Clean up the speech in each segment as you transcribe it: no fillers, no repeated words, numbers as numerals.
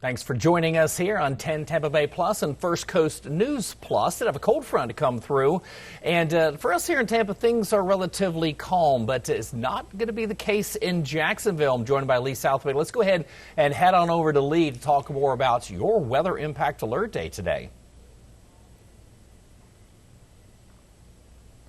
Thanks for joining us here on 10 Tampa Bay Plus and First Coast News Plus. Did have a cold front to come through. And for us here in Tampa, things are relatively calm, but it's not going to be the case in Jacksonville. I'm joined by Lee Southway. Let's go ahead and head on over to Lee to talk more about your weather impact alert day today.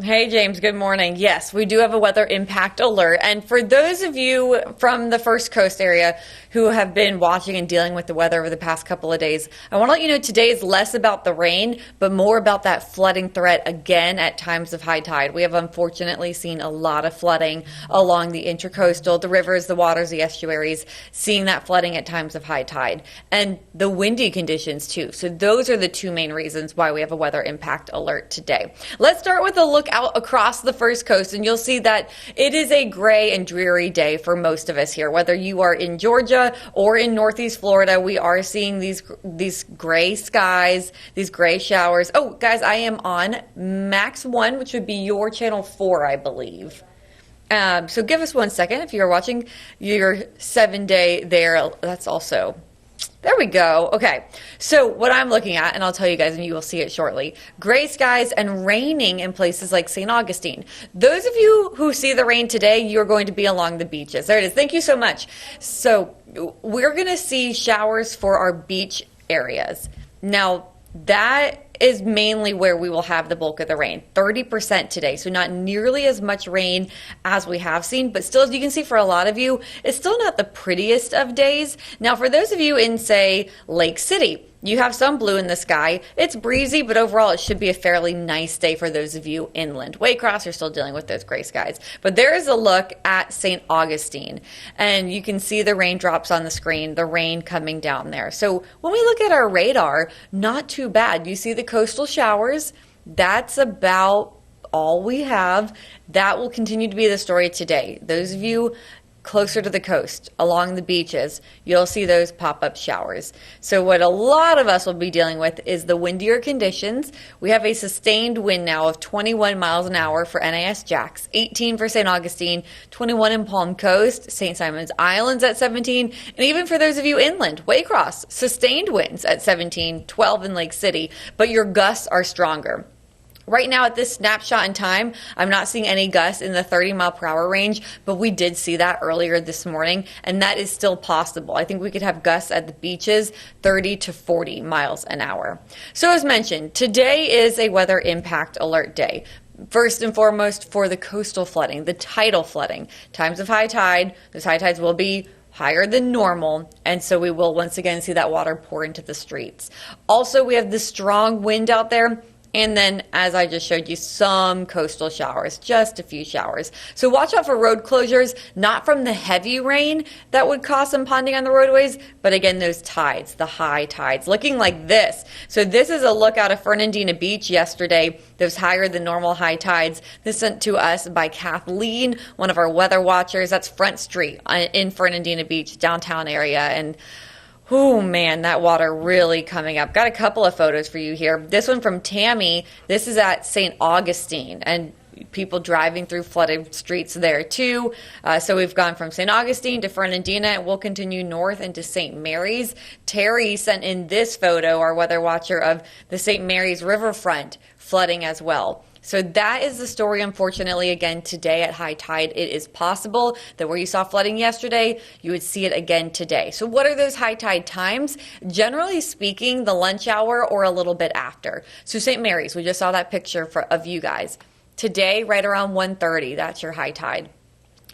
Hey, James. Good morning. Yes, we do have a weather impact alert. And for those of you from the First Coast area who have been watching and dealing with the weather over the past couple of days, I want to let you know today is less about the rain, but more about that flooding threat again at times of high tide. We have unfortunately seen a lot of flooding along the intracoastal, the rivers, the waters, the estuaries, seeing that flooding at times of high tide. And the windy conditions too. So those are the two main reasons why we have a weather impact alert today. Let's start with a look out across the First Coast, and you'll see that it is a gray and dreary day for most of us here. Whether you are in Georgia or in Northeast Florida, we are seeing these gray skies, these gray showers. Oh, guys, I am on Max 1, which would be your channel 4, I believe. So give us 1 second. If you're watching your 7-day there, that's also... There we go. Okay, so what I'm looking at, and I'll tell you guys, and you will see it shortly, gray skies and raining in places like St. Augustine. Those of you who see the rain today, you're going to be along the beaches. There it is. Thank you so much. So we're going to see showers for our beach areas. Now, that is mainly where we will have the bulk of the rain, 30% today. So not nearly as much rain as we have seen, but still, as you can see, for a lot of you, it's still not the prettiest of days. Now, for those of you in, say, Lake City, you have some blue in the sky. It's breezy, but overall it should be a fairly nice day for those of you inland. Waycross, you're still dealing with those gray skies. But there is a look at St. Augustine, and you can see the raindrops on the screen, the rain coming down there. So when we look at our radar, not too bad. You see the coastal showers. That's about all we have. That will continue to be the story today. Those of you closer to the coast, along the beaches, you'll see those pop-up showers. So what a lot of us will be dealing with is the windier conditions. We have a sustained wind now of 21 miles an hour for NAS Jax, 18 for St. Augustine, 21 in Palm Coast, St. Simon's Islands at 17, and even for those of you inland, Waycross, sustained winds at 17, 12 in Lake City, but your gusts are stronger. Right now at this snapshot in time, I'm not seeing any gusts in the 30-mile-per-hour range, but we did see that earlier this morning, and that is still possible. I think we could have gusts at the beaches 30 to 40 miles an hour. So as mentioned, today is a weather impact alert day. First and foremost for the coastal flooding, the tidal flooding. Times of high tide, those high tides will be higher than normal, and so we will once again see that water pour into the streets. Also, we have the strong wind out there. And then, as I just showed you, some coastal showers, just a few showers. So watch out for road closures, not from the heavy rain that would cause some ponding on the roadways, but again, those tides, the high tides, looking like this. So this is a look out of Fernandina Beach yesterday, those higher than normal high tides. This sent to us by Kathleen, one of our weather watchers. That's Front Street in Fernandina Beach, downtown area. And oh man, that water really coming up. Got a couple of photos for you here. This one from Tammy. This is at St. Augustine, and people driving through flooded streets there too. So we've gone from St. Augustine to Fernandina, and we'll continue north into St. Mary's. Terry sent in this photo, our weather watcher, of the St. Mary's riverfront flooding as well. So that is the story, unfortunately, again, today at high tide. It is possible that where you saw flooding yesterday, you would see it again today. So what are those high tide times? Generally speaking, the lunch hour or a little bit after. So St. Mary's, we just saw that picture of you guys. Today, right around 1:30, that's your high tide.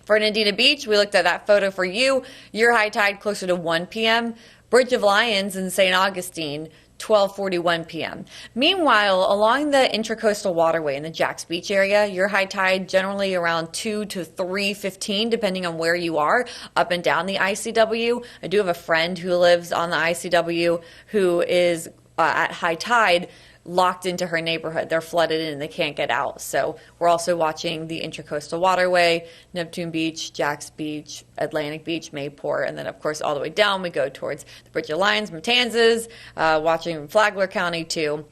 Fernandina Beach, we looked at that photo for you. Your high tide closer to 1 p.m. Bridge of Lions in St. Augustine, 12:41 p.m. Meanwhile, along the intracoastal waterway in the Jax Beach area, your high tide generally around 2 to 3:15, depending on where you are, up and down the ICW. I do have a friend who lives on the ICW who is at high tide locked into her neighborhood. They're flooded in and they can't get out. So we're also watching the Intracoastal Waterway, Neptune Beach, Jax Beach, Atlantic Beach, Mayport, and then of course all the way down we go towards the Bridge of Lions, Matanzas, watching Flagler County too.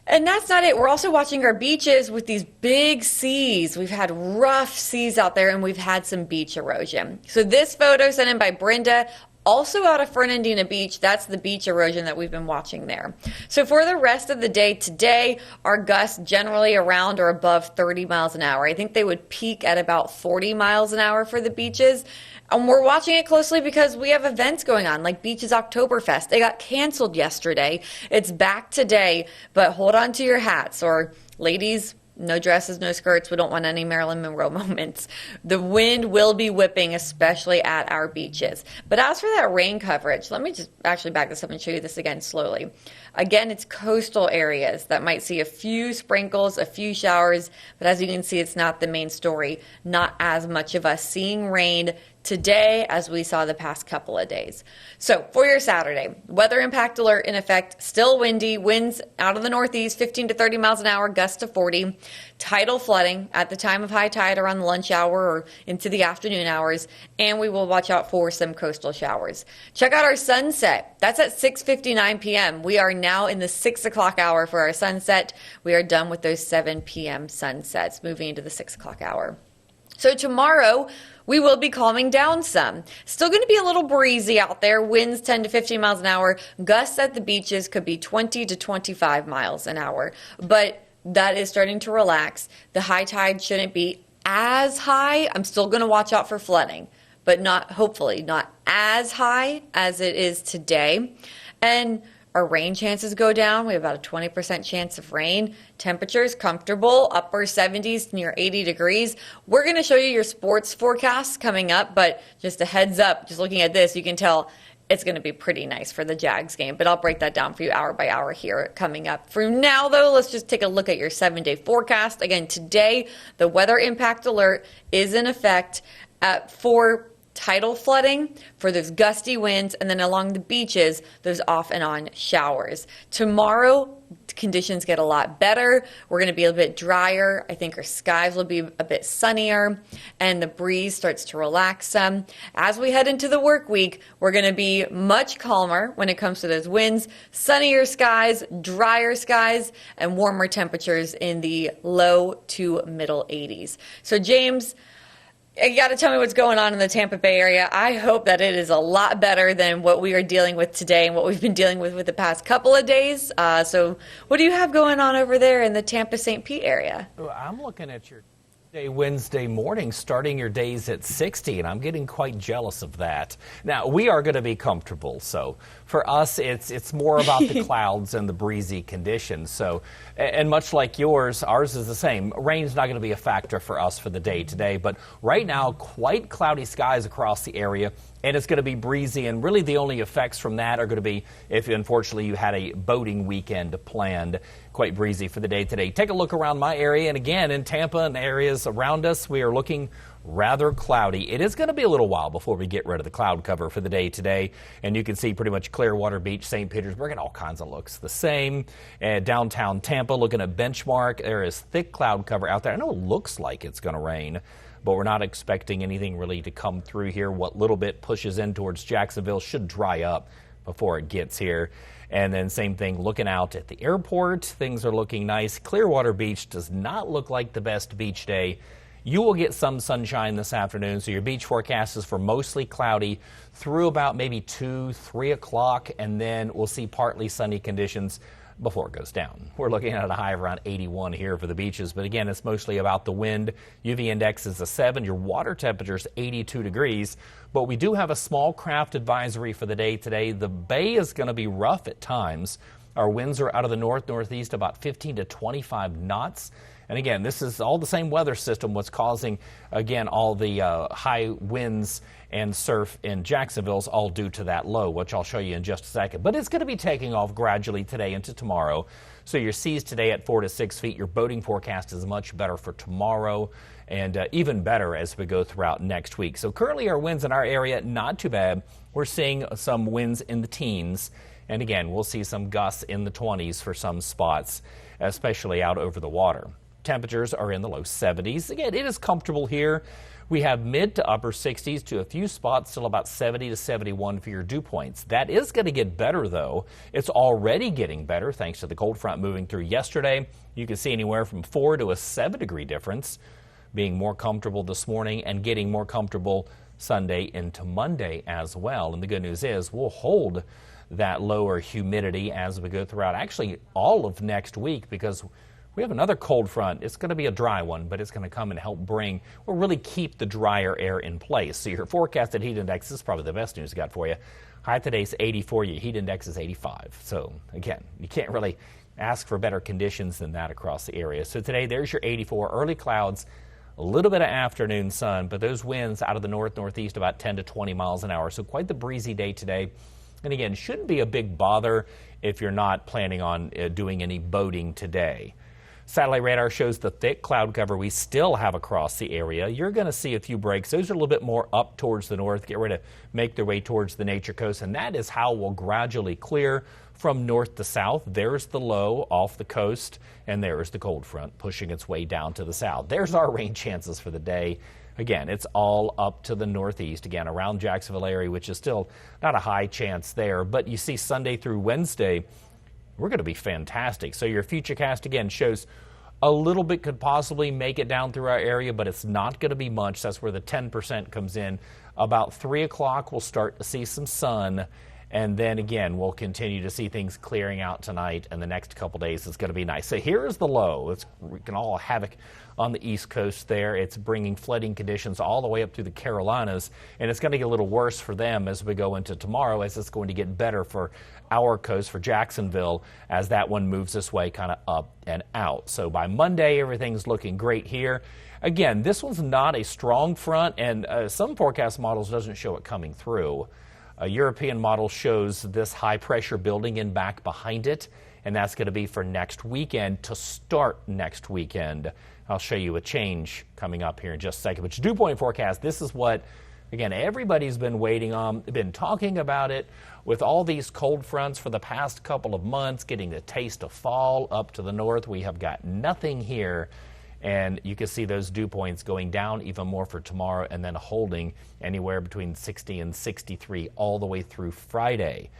And that's not it. We're also watching our beaches with these big seas. We've had rough seas out there and we've had some beach erosion. So this photo sent in by Brenda. Also out of Fernandina Beach, that's the beach erosion that we've been watching there. So for the rest of the day today, our gusts generally around or above 30 miles an hour. I think they would peak at about 40 miles an hour for the beaches. And we're watching it closely because we have events going on, like Beaches Oktoberfest. They got canceled yesterday. It's back today, but hold on to your hats, or ladies, no dresses, no skirts. We don't want any Marilyn Monroe moments. The wind will be whipping, especially at our beaches. But as for that rain coverage, let me just actually back this up and show you this again slowly. Again, it's coastal areas that might see a few sprinkles, a few showers, but as you can see, it's not the main story. Not as much of us seeing rain today as we saw the past couple of days. So for your Saturday, weather impact alert in effect, still windy, winds out of the northeast, 15 to 30 miles an hour, gusts to 40, tidal flooding at the time of high tide around the lunch hour or into the afternoon hours, and we will watch out for some coastal showers. Check out our sunset. That's at 6:59 p.m. We are now in the 6 o'clock hour for our sunset. We are done with those 7 p.m. sunsets, moving into the 6 o'clock hour. So tomorrow, we will be calming down some. Still going to be a little breezy out there. Winds 10 to 15 miles an hour. Gusts at the beaches could be 20 to 25 miles an hour. But that is starting to relax. The high tide shouldn't be as high. I'm still going to watch out for flooding, but hopefully not as high as it is today. And our rain chances go down. We have about a 20% chance of rain. Temperatures comfortable, upper 70s, near 80 degrees. We're going to show you your sports forecasts coming up, but just a heads up, just looking at this, you can tell it's going to be pretty nice for the Jags game, but I'll break that down for you hour by hour here coming up. For now, though, let's just take a look at your 7-day forecast. Again, today, the weather impact alert is in effect for tidal flooding, for those gusty winds, and then along the beaches, those off and on showers. Tomorrow, conditions get a lot better. We're going to be a bit drier. I think our skies will be a bit sunnier, and the breeze starts to relax some. As we head into the work week, we're going to be much calmer when it comes to those winds, sunnier skies, drier skies, and warmer temperatures in the low to middle 80s. So, James, you got to tell me what's going on in the Tampa Bay area. I hope that it is a lot better than what we are dealing with today and what we've been dealing with the past couple of days. So what do you have going on over there in the Tampa-St. Pete area? Well, I'm looking at your Wednesday morning, starting your days at 60, and I'm getting quite jealous of that. Now, we are going to be comfortable, so for us, it's more about the clouds and the breezy conditions. So, and much like yours, ours is the same. Rain's not going to be a factor for us for the day today, but right now, quite cloudy skies across the area, and it's going to be breezy, and really the only effects from that are going to be if, unfortunately, you had a boating weekend planned. Quite breezy for the day today. Take a look around my area, and again, in Tampa and areas around us, we are looking rather cloudy. It is going to be a little while before we get rid of the cloud cover for the day today, and you can see pretty much Clearwater Beach, St. Petersburg, and all kinds of looks the same. Downtown Tampa, looking at Benchmark, there is thick cloud cover out there. I know it looks like it's going to rain, but we're not expecting anything really to come through here. What little bit pushes in towards Jacksonville should dry up before it gets here. And then same thing looking out at the airport. Things are looking nice. Clearwater Beach does not look like the best beach day. You will get some sunshine this afternoon, so your beach forecast is for mostly cloudy through about maybe 2, 3 o'clock, and then we'll see partly sunny conditions before it goes down. We're looking at a high of around 81 here for the beaches, but again, it's mostly about the wind. UV index is a 7. Your water temperature is 82 degrees, but we do have a small craft advisory for the day today. The bay is going to be rough at times. Our winds are out of the northeast about 15 to 25 knots. And again, this is all the same weather system what's causing, again, all the high winds and surf in Jacksonville is all due to that low, which I'll show you in just a second. But it's going to be taking off gradually today into tomorrow. So your seas today at 4 to 6 feet. Your boating forecast is much better for tomorrow and even better as we go throughout next week. So currently our winds in our area, not too bad. We're seeing some winds in the teens. And again, we'll see some gusts in the 20s for some spots, especially out over the water. Temperatures are in the low 70s. Again, it is comfortable here. We have mid to upper 60s to a few spots, still about 70 to 71 for your dew points. That is going to get better, though. It's already getting better thanks to the cold front moving through yesterday. You can see anywhere from 4 to a 7 degree difference. being more comfortable this morning and getting more comfortable Sunday into Monday as well. And the good news is we'll hold that lower humidity as we go throughout actually all of next week, because we have another cold front. It's going to be a dry one, but it's going to come and help bring, or really keep the drier air in place. So your forecasted heat index is probably the best news I got for you. High today's 84, your heat index is 85. So again, you can't really ask for better conditions than that across the area. So today, there's your 84, early clouds, a little bit of afternoon sun, but those winds out of the northeast about 10 to 20 miles an hour. So quite the breezy day today. And again, shouldn't be a big bother if you're not planning on doing any boating today. Satellite radar shows the thick cloud cover we still have across the area. You're going to see a few breaks. Those are a little bit more up towards the north, get ready to make their way towards the nature coast, and that is how we'll gradually clear from north to south. There's the low off the coast, and there's the cold front pushing its way down to the south. There's our rain chances for the day. Again, it's all up to the northeast, again, around Jacksonville area, which is still not a high chance there. But you see Sunday through Wednesday, we're going to be fantastic. So your futurecast, again, shows a little bit could possibly make it down through our area, but it's not going to be much. That's where the 10% comes in. About 3 o'clock, we'll start to see some sun. And then again, we'll continue to see things clearing out tonight, and the next couple days is going to be nice. So here is the low. It's wreaking all havoc on the East Coast there. It's bringing flooding conditions all the way up through the Carolinas, and it's going to get a little worse for them as we go into tomorrow, as it's going to get better for our coast, for Jacksonville, as that one moves this way kind of up and out. So by Monday, everything's looking great here. Again, this one's not a strong front, and some forecast models doesn't show it coming through. A European model shows this high pressure building in back behind it, and that's going to be for next weekend, to start next weekend. I'll show you a change coming up here in just a second. But your dew point forecast, this is what, again, everybody's been waiting on, been talking about it with all these cold fronts for the past couple of months, getting the taste of fall up to the north. We have got nothing here. And you can see those dew points going down even more for tomorrow, and then holding anywhere between 60 and 63 all the way through Friday.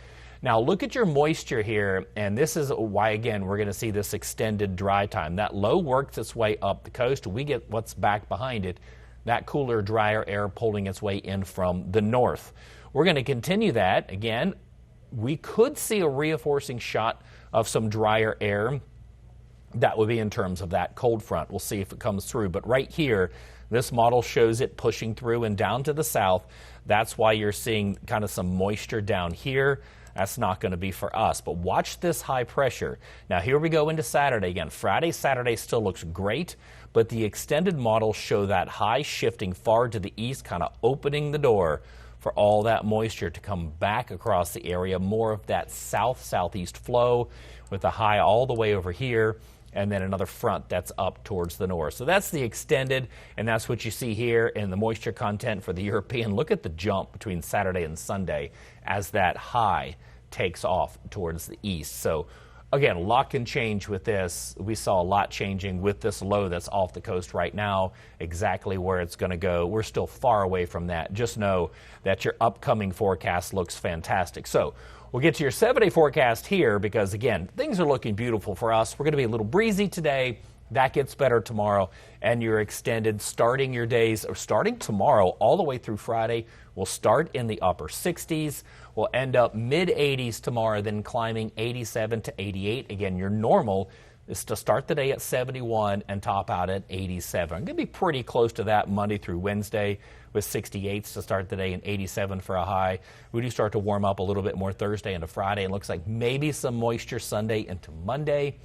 Now look at your moisture here, and this is why, again, we're going to see this extended dry time. That low works its way up the coast. We get what's back behind it, that cooler, drier air pulling its way in from the north. We're going to continue that. Again, we could see a reinforcing shot of some drier air. That would be in terms of that cold front. We'll see if it comes through. But right here, this model shows it pushing through and down to the south. That's why you're seeing kind of some moisture down here. That's not going to be for us. But watch this high pressure. Now here we go into Saturday. Again, Friday, Saturday still looks great, but the extended models show that high shifting far to the east, kind of opening the door for all that moisture to come back across the area. More of that south-southeast flow with the high all the way over here, and then another front that's up towards the north. So that's the extended, and that's what you see here in the moisture content for the European. Look at the jump between Saturday and Sunday as that high takes off towards the east. So again, a lot can change with this. We saw a lot changing with this low that's off the coast right now. Exactly where it's going to go, we're still far away from that. Just know that your upcoming forecast looks fantastic. So we'll get to your 7-day forecast here, because again, things are looking beautiful for us. We're going to be a little breezy today. That gets better tomorrow, and your extended starting your days, or starting tomorrow all the way through Friday, will start in the upper 60s. We'll end up mid-80s tomorrow, then climbing 87 to 88. Again, your normal is to start the day at 71 and top out at 87. I'm going to be pretty close to that Monday through Wednesday, with 68s to start the day and 87 for a high. We do start to warm up a little bit more Thursday into Friday. It looks like maybe some moisture Sunday into Monday,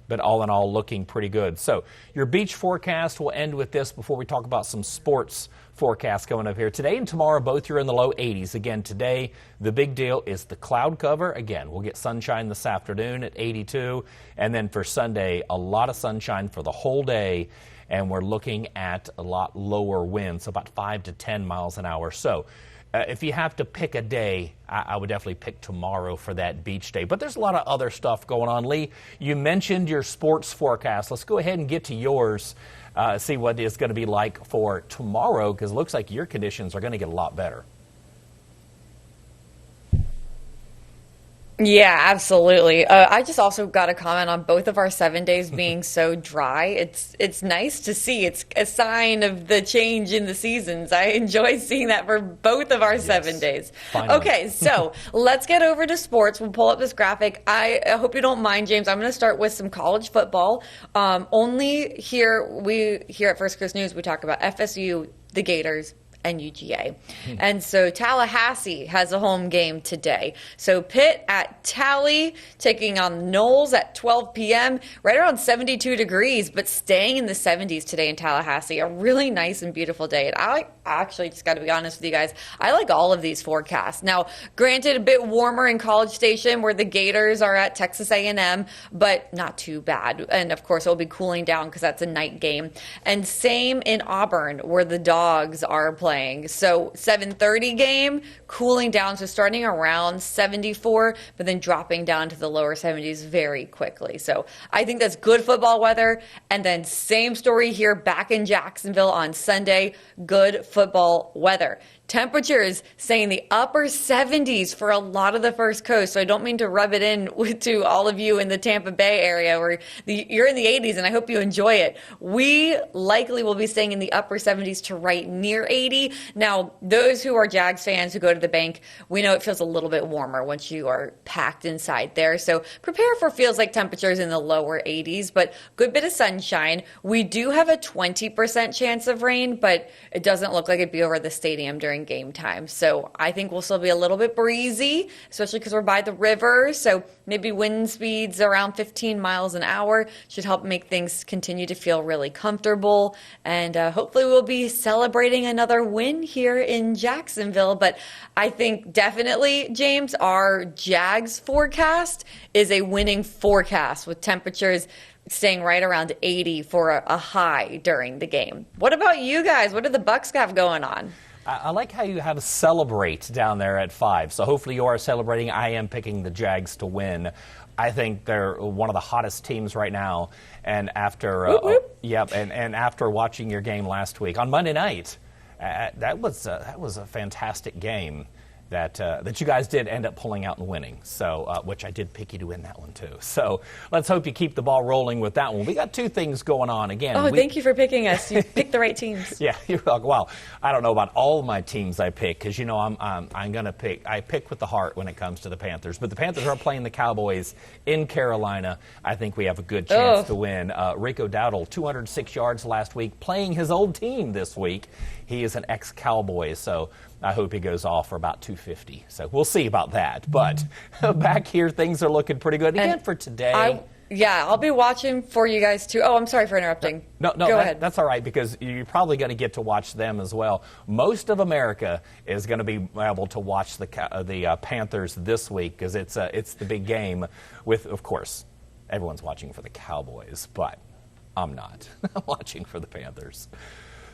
but all in all, looking pretty good. So your beach forecast, will end with this before we talk about some sports forecasts coming up here. Today and tomorrow, both are in the low 80s. Again, today, the big deal is the cloud cover. Again, we'll get sunshine this afternoon at 82. And then for Sunday, a lot of sunshine for the whole day. And we're looking at a lot lower winds, about 5 to 10 miles an hour. So if you have to pick a day, I would definitely pick tomorrow for that beach day. But there's a lot of other stuff going on. Lee, you mentioned your sports forecast. Let's go ahead and get to yours, see what it's going to be like for tomorrow, because it looks like your conditions are going to get a lot better. Yeah, absolutely. I just also got a comment on both of our 7 days being so dry. It's nice to see. It's a sign of the change in the seasons. I enjoy seeing that for both of our 7 days. Finally. Okay, so let's get over to sports. We'll pull up this graphic. I hope you don't mind, James. I'm going to start with some college football. Only here at First Coast News we talk about FSU, the Gators, and UGA. And so Tallahassee has a home game today. So Pitt at Tally taking on Knowles at 12 p.m., right around 72 degrees, but staying in the 70s today in Tallahassee. A really nice and beautiful day. And I actually just got to be honest with you guys, I like all of these forecasts. Now, granted, a bit warmer in College Station where the Gators are at Texas A&M, but not too bad. And of course, it'll be cooling down because that's a night game. And same in Auburn where the Dogs are playing. So 7:30 game, cooling down, so starting around 74, but then dropping down to the lower 70s very quickly. So I think that's good football weather. And then same story here back in Jacksonville on Sunday, good football weather. Temperatures saying the upper 70s for a lot of the First Coast. So I don't mean to rub it in to all of you in the Tampa Bay area where you're in the 80s and I hope you enjoy it. We likely will be staying in the upper 70s to right near 80. Now, those who are Jags fans who go to the bank, we know it feels a little bit warmer once you are packed inside there. So prepare for feels like temperatures in the lower 80s, but good bit of sunshine. We do have a 20% chance of rain, but it doesn't look like it'd be over the stadium during game time. So I think we'll still be a little bit breezy, especially because we're by the river. So maybe wind speeds around 15 miles an hour should help make things continue to feel really comfortable. And hopefully we'll be celebrating another win here in Jacksonville. But I think definitely, James, our Jags forecast is a winning forecast with temperatures staying right around 80 for a high during the game. What about you guys? What do the Bucks have going on? I like how you have to celebrate down there at 5. So hopefully you are celebrating. I am picking the Jags to win. I think they're one of the hottest teams right now. And after and after watching your game last week on Monday night, that was a fantastic game that you guys did end up pulling out and winning. So, which I did pick you to win that one too. So let's hope you keep the ball rolling with that one. We got two things going on again. Thank you for picking us. You picked the right teams. Yeah, you're welcome. Well, I don't know about all of my teams I pick because I'm gonna pick. I pick with the heart when it comes to the Panthers. But the Panthers are playing the Cowboys in Carolina. I think we have a good chance to win. Rico Dowdle, 206 yards last week, playing his old team this week. He is an ex-Cowboy, so I hope he goes off for about 250. So we'll see about that. But back here, things are looking pretty good. Again, for today. I'll be watching for you guys, too. Oh, I'm sorry for interrupting. No, Go ahead. That's all right, because you're probably going to get to watch them as well. Most of America is going to be able to watch the Panthers this week because it's the big game with, of course, everyone's watching for the Cowboys, but I'm not. I'm watching for the Panthers.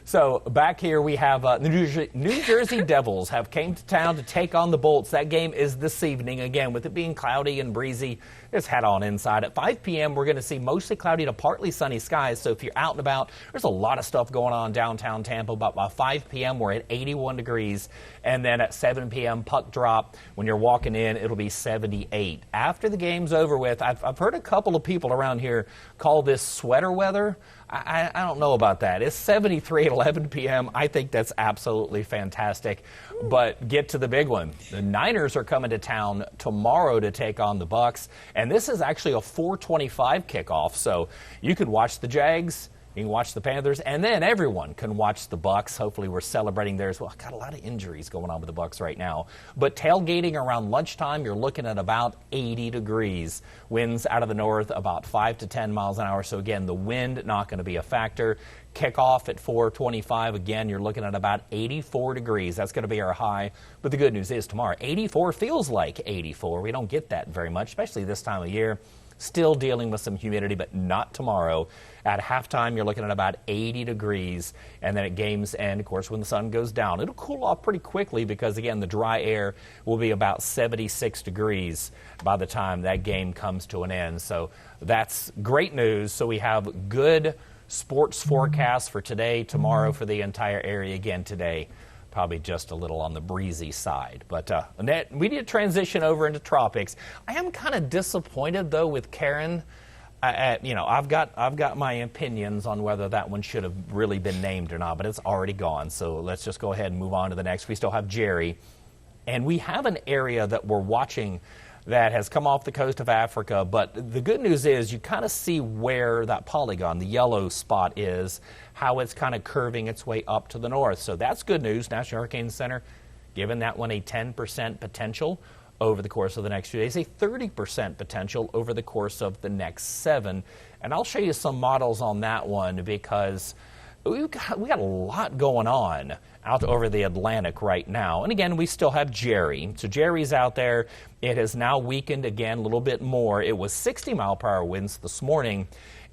So back here we have the New Jersey Devils have came to town to take on the Bolts. That game is this evening. Again, with it being cloudy and breezy, just head on inside. At 5 p.m., we're going to see mostly cloudy to partly sunny skies. So if you're out and about, there's a lot of stuff going on downtown Tampa. But by 5 p.m., we're at 81 degrees. And then at 7 p.m., puck drop. When you're walking in, it'll be 78. After the game's over with, I've heard a couple of people around here call this sweater weather. I don't know about that. It's 73 at 11 p.m. I think that's absolutely fantastic. But get to the big one. The Niners are coming to town tomorrow to take on the Bucks. And this is actually a 4:25 kickoff. So you could watch the Jags. You can watch the Panthers, and then everyone can watch the Bucks. Hopefully we're celebrating there as well. Got a lot of injuries going on with the Bucks right now. But tailgating around lunchtime, you're looking at about 80 degrees. Winds out of the north about 5 to 10 miles an hour. So again, the wind not going to be a factor. Kickoff at 4:25. Again, you're looking at about 84 degrees. That's going to be our high. But the good news is tomorrow, 84 feels like 84. We don't get that very much, especially this time of year. Still dealing with some humidity, but not tomorrow. At halftime, you're looking at about 80 degrees. And then at game's end, of course, when the sun goes down, it'll cool off pretty quickly because, again, the dry air will be about 76 degrees by the time that game comes to an end. So that's great news. So we have good sports forecasts for today, tomorrow for the entire area again today. probably just a little on the breezy side. But Annette, we need to transition over into tropics. I am kind of disappointed, though, with Karen. I've got my opinions on whether that one should have really been named or not, but it's already gone. So let's just go ahead and move on to the next. We still have Jerry. And we have an area that we're watching that has come off the coast of Africa. But the good news is you kind of see where that polygon, the yellow spot is, how it's kind of curving its way up to the north. So that's good news. National Hurricane Center giving that one a 10% potential over the course of the next few days, a 30% potential over the course of the next 7. And I'll show you some models on that one because we got a lot going on out over the Atlantic right now. And again, we still have Jerry. So Jerry's out there. It has now weakened again a little bit more. It was 60-mile-per-hour winds this morning,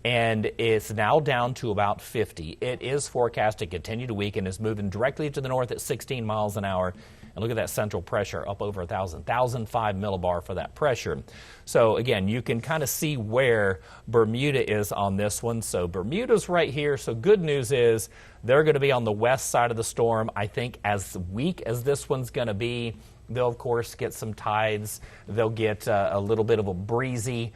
and it's now down to about 50. It is forecast to continue to weaken. It's moving directly to the north at 16 miles an hour. And look at that central pressure up over 1,005 millibar for that pressure. So again, you can kind of see where Bermuda is on this one. So Bermuda's right here. So good news is they're going to be on the west side of the storm. I think as weak as this one's going to be, they'll, of course, get some tides. They'll get a little bit of a breezy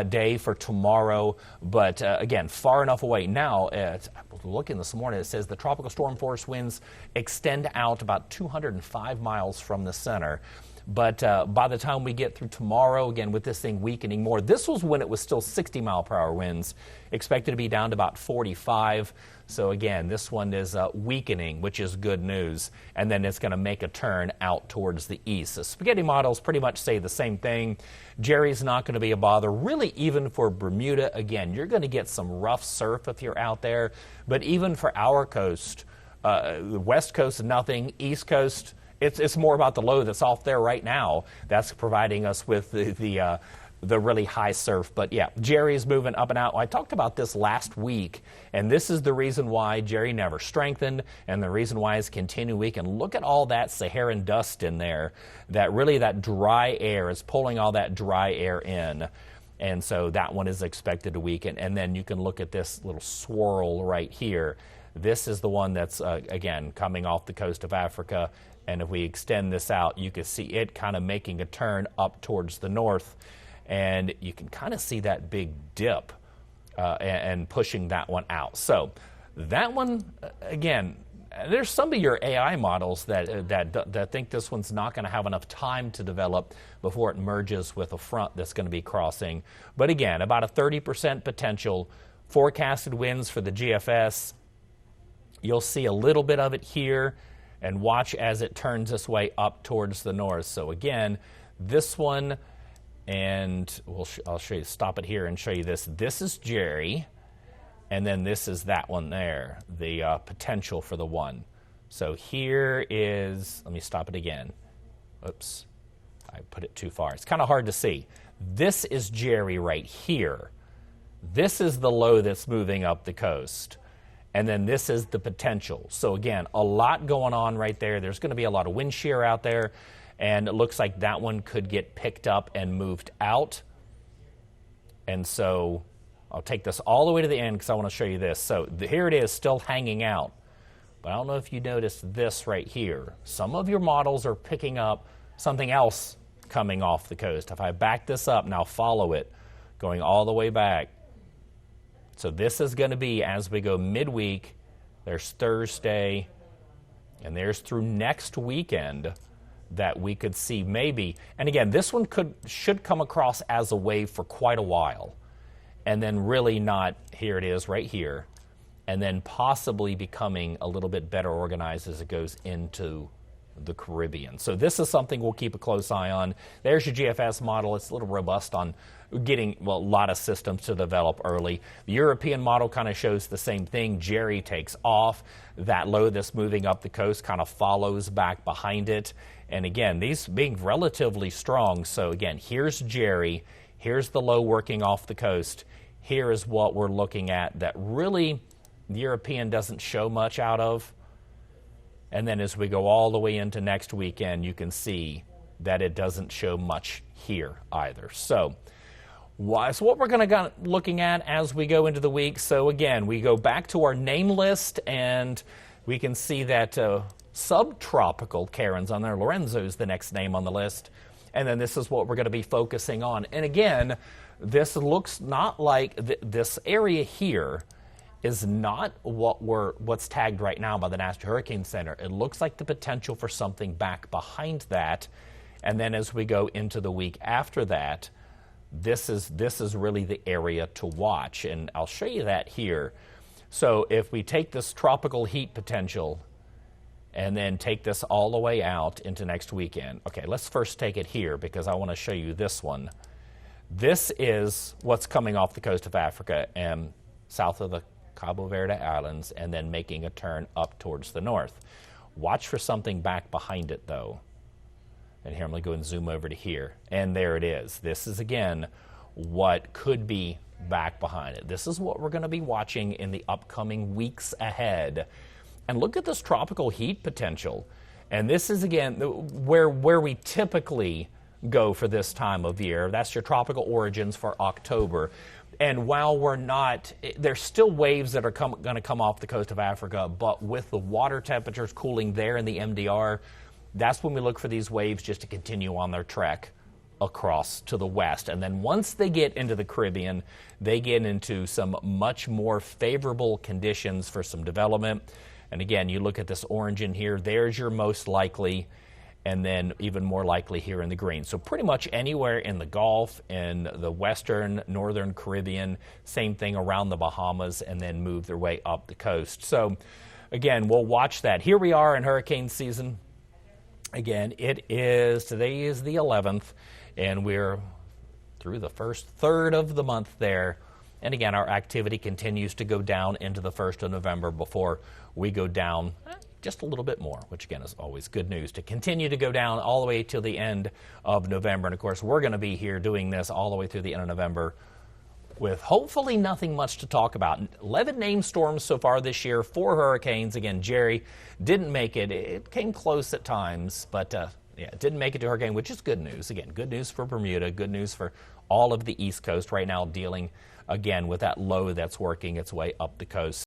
day for tomorrow. But, again, far enough away. Now, I was looking this morning, it says the tropical storm force winds extend out about 205 miles from the center. But by the time we get through tomorrow, again, with this thing weakening more, this was when it was still 60-mile-per-hour winds, expected to be down to about 45. So, again, this one is weakening, which is good news. And then it's going to make a turn out towards the east. The spaghetti models pretty much say the same thing. Jerry's not going to be a bother. Really, even for Bermuda, again, you're going to get some rough surf if you're out there. But even for our coast, the west coast, nothing. East coast, it's more about the low that's off there right now. That's providing us with the really high surf. But yeah, Jerry's moving up and out. I talked about this last week, and this is the reason why Jerry never strengthened and the reason why it's continuing weak. And look at all that Saharan dust in there. That dry air is pulling all that dry air in. And so that one is expected to weaken. And then you can look at this little swirl right here. This is the one that's, again, coming off the coast of Africa. And if we extend this out, you can see it kind of making a turn up towards the north. And you can kind of see that big dip and pushing that one out. So that one, again, there's some of your AI models that think this one's not going to have enough time to develop before it merges with a front that's going to be crossing. But again, about a 30% potential. Forecasted winds for the GFS. You'll see a little bit of it here. And watch as it turns this way up towards the north. So again, this one, and I'll show you, stop it here and show you this. This is Jerry, and then this is that one there, the potential for the one. So here is, let me stop it again. Oops, I put it too far. It's kind of hard to see. This is Jerry right here. This is the low that's moving up the coast. And then this is the potential. So again, a lot going on right there. There's going to be a lot of wind shear out there. And it looks like that one could get picked up and moved out. And so I'll take this all the way to the end because I want to show you this. So here it is, still hanging out. But I don't know if you noticed this right here. Some of your models are picking up something else coming off the coast. If I back this up, now follow it, going all the way back. So this is going to be, as we go midweek, there's Thursday, and there's through next weekend that we could see maybe. And again, this one should come across as a wave for quite a while. And then really not, here it is right here, and then possibly becoming a little bit better organized as it goes into the Caribbean. So this is something we'll keep a close eye on. There's your GFS model. It's a little robust on getting, well, a lot of systems to develop early. The European model kind of shows the same thing. Jerry takes off. That low that's moving up the coast kind of follows back behind it. And again, these being relatively strong. So again, here's Jerry. Here's the low working off the coast. Here is what we're looking at that really the European doesn't show much out of. And then as we go all the way into next weekend, you can see that it doesn't show much here either. So what we're going to go looking at as we go into the week. So again, we go back to our name list, and we can see that subtropical Karen's on there. Lorenzo's the next name on the list. And then this is what we're going to be focusing on. And again, this looks not like this area here is not what's tagged right now by the National Hurricane Center. It looks like the potential for something back behind that. And then as we go into the week after that, this is really the area to watch. And I'll show you that here. So if we take this tropical heat potential and then take this all the way out into next weekend. Okay, let's first take it here because I want to show you this one. This is what's coming off the coast of Africa and south of the Cabo Verde Islands and then making a turn up towards the north. Watch for something back behind it though. And here I'm going to go and zoom over to here. And there it is. This is again what could be back behind it. This is what we're going to be watching in the upcoming weeks ahead. And look at this tropical heat potential. And this is, again, where we typically go for this time of year. That's your tropical origins for October. And while we're not, there's still waves that are going to come off the coast of Africa, but with the water temperatures cooling there in the MDR, that's when we look for these waves just to continue on their trek across to the west. And then once they get into the Caribbean, they get into some much more favorable conditions for some development. And again, you look at this orange in here, there's your most likely, and then even more likely here in the green. So pretty much anywhere in the Gulf, in the western, northern Caribbean, same thing around the Bahamas, and then move their way up the coast. So again, we'll watch that. Here we are in hurricane season. Again, today is the 11th, and we're through the first third of the month there. And again, our activity continues to go down into the 1st of November before we go down just a little bit more, which again is always good news, to continue to go down all the way till the end of November. And of course, we're going to be here doing this all the way through the end of November with hopefully nothing much to talk about. 11 named storms so far this year, 4 hurricanes. Again, Jerry didn't make it. It came close at times, but yeah, it didn't make it to hurricane, which is good news. Again, good news for Bermuda, good news for all of the East Coast right now, dealing again with that low that's working its way up the coast.